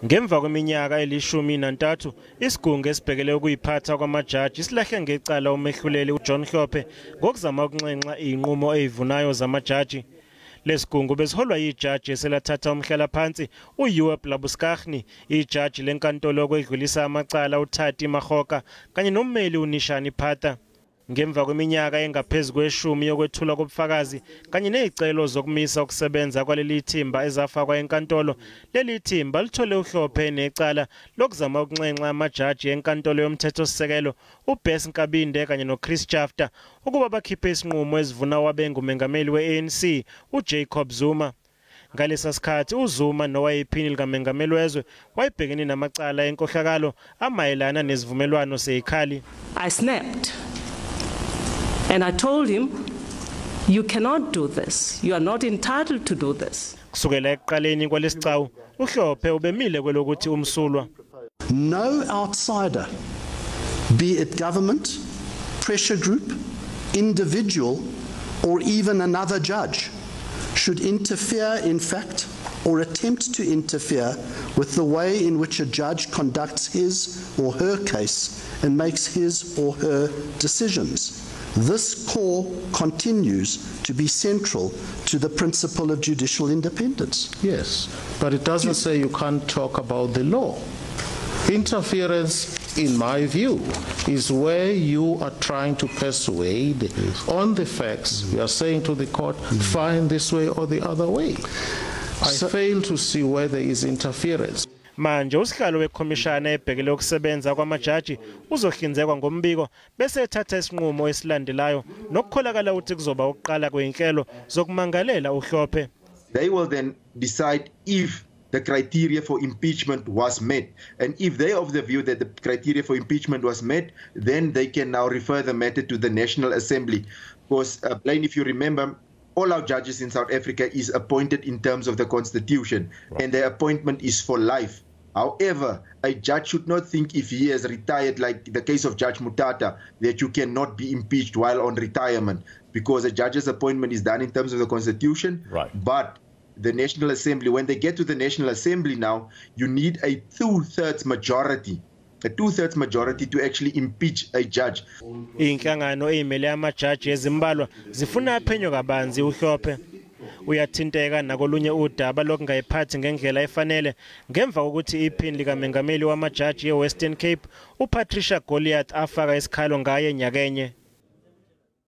Ngemva kweminyaka eli-13 isigungu esibhekele ukuyiphatha kwamajaji silahle ngecala umehluleli uJohn Hlophe ngokuzama ukunxenxa izinqumo ezivunayo zamajaji. Lesigungu besiholwa yijaji eselathatha umhlalaphansi uYuep Labuschagne, ijaji lenkantolo yokwedlulisa amacala uThati Makgoka kanye nommeli uNishani Phata. Ngemva kweminyaka engaphezu kweshumi yokwethula kobufakazi kanye nezicelo zokumisa ukusebenza kwaleli thimba ezafakwa enkantolo, leli thimba lithole uHlophe necala lokuzama ukunxenxa amajaji enkantolo yomthethosisekelo uBess Nkabinde kanye noChris Chafta ukuba bakhiphe isinqumo esivuna wabengumengameli we-ANC uJacob Zuma. Ngalesa sikhathi uZuma nowayephini likaMengameli wezwe wayebhekene namacala enkohlakalo amayelana nesivumelwano seyikhali. I snapped. And I told him, you cannot do this. You are not entitled to do this. Kusukela ekuqaleni kwalesicawu, uHlophe ubemile kwelokuthi umsulwa. No outsider, be it government, pressure group, individual, or even another judge, should interfere, in fact, or attempt to interfere with the way in which a judge conducts his or her case and makes his or her decisions. This core continues to be central to the principle of judicial independence. Yes, but it doesn't say you can't talk about the law. Interference, in my view, is where you are trying to persuade on the facts. You are saying to the court, find this way or the other way. I fail to see where there is interference. Manje usihlalo wekhomishana ebhekele ukusebenza kwamajaji uzohlinzekwa ngombiko bese ethatha isinqumo esilandelayo nokukholakala ukuthi kuzoba ukuqala kweinhlelo zokumangalela uHlophe. They will then decide if the criteria for impeachment was met, and if they are of the view that the criteria for impeachment was met, then they can now refer the matter to the National Assembly. Because Blaine, if you remember, all our judges in South Africa is appointed in terms of the Constitution, and their appointment is for life. However, a judge should not think if he has retired, like the case of Judge Mutata, that you cannot be impeached while on retirement, because a judge's appointment is done in terms of the Constitution. Right. But the National Assembly, when they get to the National Assembly now, you need a two-thirds majority. A two-thirds majority to actually impeach a judge. Inhlangano ezimele amajaji ezimbalwa zifuna aphenyo kabanzi uHlophe. Uyathinteka nakolunye udaba lokungayiphathi ngendlela efanele ngemva kokuthi iphini likaMengameli wamajaji eWestern Cape uPatricia Goliath afaka isikhalo ngaye nyakenye.